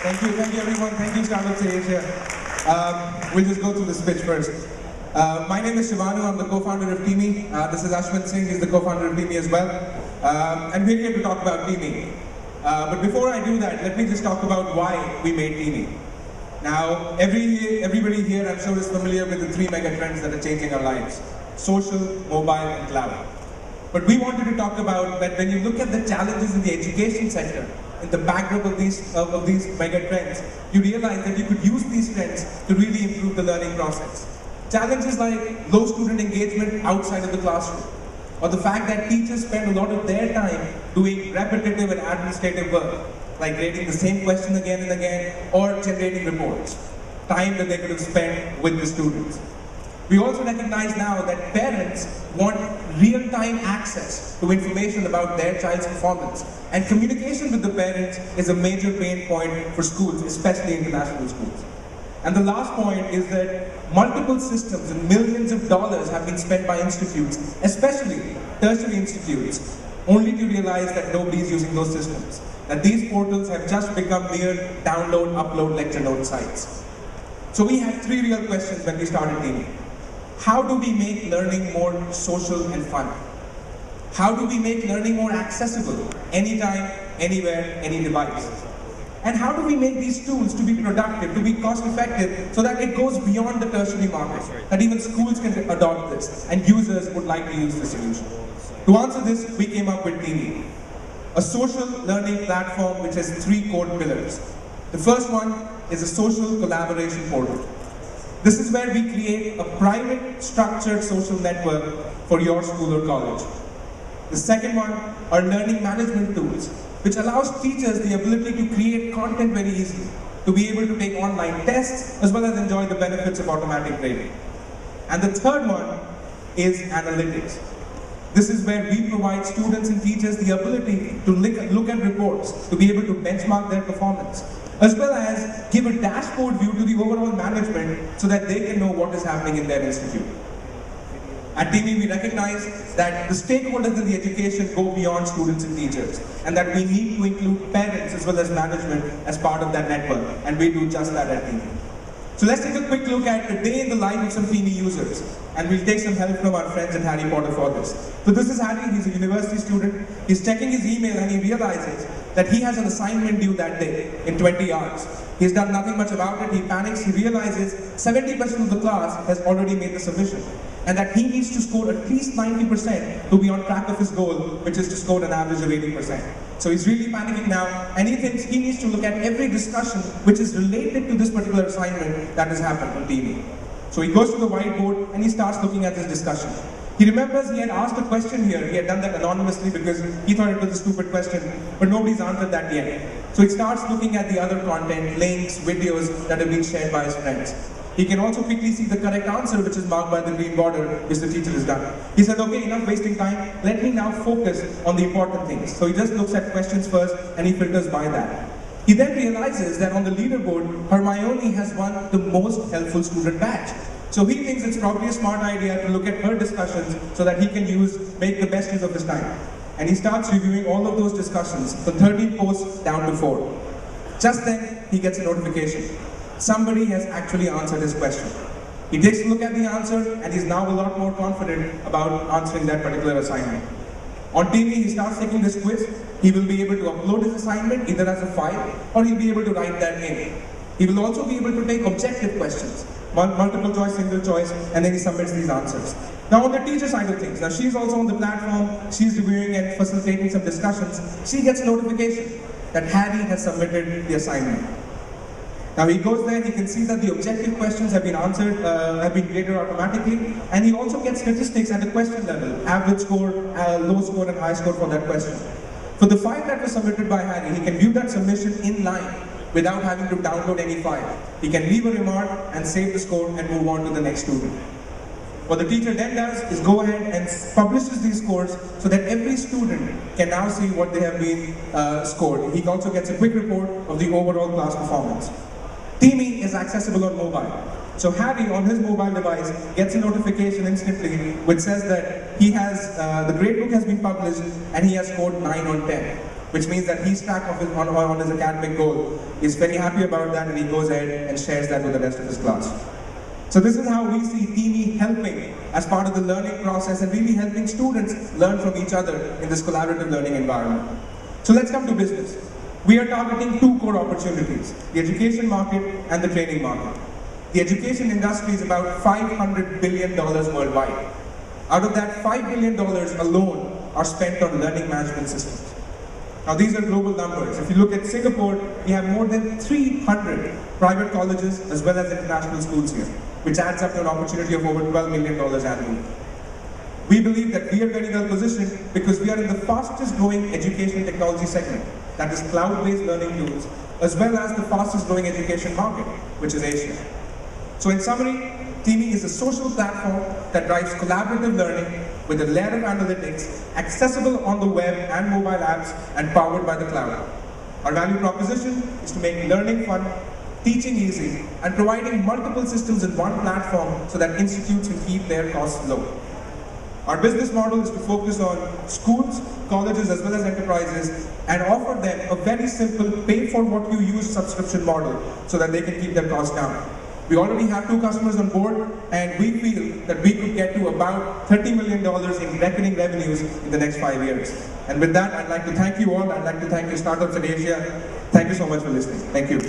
Thank you everyone. Thank you, Startups Asia. We'll just go through the speech first. My name is Shivanu, I'm the co-founder of Teamie. This is Ashwin Singh, he's the co-founder of Teamie as well. And we're here to talk about Teamie. But before I do that, let me just talk about why we made Teamie. Now, everybody here, I'm sure, is familiar with the three mega trends that are changing our lives: social, mobile, and cloud. But we wanted to talk about that when you look at the challenges in the education sector, in the backdrop of these mega trends, you realize that you could use these trends to really improve the learning process. Challenges like low student engagement outside of the classroom, or the fact that teachers spend a lot of their time doing repetitive and administrative work, like grading the same question again and again, or generating reports, time that they could have spent with the students. We also recognize now that parents want real-time access to information about their child's performance, and communication with the parents is a major pain point for schools, especially international schools. And the last point is that multiple systems and millions of dollars have been spent by institutes, especially tertiary institutes, only to realize that nobody is using those systems, that these portals have just become mere download, upload lecture note sites. So we had three real questions when we started Teamie. How do we make learning more social and fun? How do we make learning more accessible, anytime, anywhere, any device? And how do we make these tools to be productive, to be cost effective, so that it goes beyond the tertiary market, that even schools can adopt this, and users would like to use the solution? To answer this, we came up with Teamie, a social learning platform which has three core pillars. The first one is a social collaboration portal. This is where we create a private, structured social network for your school or college. The second one are learning management tools, which allows teachers the ability to create content very easily, to be able to take online tests, as well as enjoy the benefits of automatic grading. And the third one is analytics. This is where we provide students and teachers the ability to look at reports, to be able to benchmark their performance, as well as give a dashboard view to the overall management so that they can know what is happening in their institute. At Teamie, we recognize that the stakeholders in the education go beyond students and teachers, and that we need to include parents as well as management as part of that network, and we do just that at Teamie. So let's take a quick look at a day in the life of some Teamie users, and we'll take some help from our friends at Harry Potter for this. So this is Harry, he's a university student. He's checking his email and he realizes that he has an assignment due that day in 20 hours. He's done nothing much about it, he panics, he realizes 70% of the class has already made the submission, and that he needs to score at least 90% to be on track of his goal, which is to score an average of 80%. So he's really panicking now, and he thinks he needs to look at every discussion which is related to this particular assignment that has happened on Teamie. So he goes to the whiteboard and he starts looking at this discussion. He remembers he had asked a question here. He had done that anonymously because he thought it was a stupid question, but nobody's answered that yet. So he starts looking at the other content, links, videos that have been shared by his friends. He can also quickly see the correct answer, which is marked by the green border, which the teacher has done. He said, okay, enough wasting time, let me now focus on the important things. So he just looks at questions first and he filters by that. He then realizes that on the leaderboard, Hermione has won the most helpful student badge. So he thinks it's probably a smart idea to look at her discussions so that he can make the best use of his time. And he starts reviewing all of those discussions, the 13 posts down to 4. Just then, he gets a notification. Somebody has actually answered his question. He takes a look at the answer and he's now a lot more confident about answering that particular assignment. On Teamie, he starts taking this quiz. He will be able to upload his assignment either as a file or he'll be able to write that in. He will also be able to take objective questions, multiple choice, single choice, and then he submits these answers. Now on the teacher side of things, now she's also on the platform, she's reviewing and facilitating some discussions. She gets a notification that Harry has submitted the assignment. Now he goes there, he can see that the objective questions have been answered, have been graded automatically, and he also gets statistics at the question level, average score, low score and high score for that question. For the file that was submitted by Harry, he can view that submission in line without having to download any file. He can leave a remark and save the score and move on to the next student. What the teacher then does is go ahead and publishes these scores so that every student can now see what they have been scored. He also gets a quick report of the overall class performance. Teamie is accessible on mobile. So Harry, on his mobile device, gets a notification instantly which says that he has, the gradebook has been published and he has scored 9 on 10. which means that he's track of on his academic goal. He's very happy about that, and he goes ahead and shares that with the rest of his class. So this is how we see Teamie helping as part of the learning process and really helping students learn from each other in this collaborative learning environment. So let's come to business. We are targeting two core opportunities, the education market and the training market. The education industry is about $500 billion worldwide. Out of that, $5 billion alone are spent on learning management systems. Now these are global numbers. If you look at Singapore, we have more than 300 private colleges as well as international schools here, which adds up to an opportunity of over $12 million annually. We believe that we are very well positioned because we are in the fastest growing education technology segment, that is cloud-based learning tools, as well as the fastest growing education market, which is Asia. So in summary, Teamie is a social platform that drives collaborative learning with a layer of analytics, accessible on the web and mobile apps, and powered by the cloud. Our value proposition is to make learning fun, teaching easy, and providing multiple systems in one platform so that institutes can keep their costs low. Our business model is to focus on schools, colleges, as well as enterprises, and offer them a very simple pay-for-what-you-use subscription model so that they can keep their costs down. We already have 2 customers on board, and we feel that we could get to about $30 million in recurring revenues in the next 5 years. And with that, I'd like to thank you all. I'd like to thank you, Startups in Asia. Thank you so much for listening. Thank you.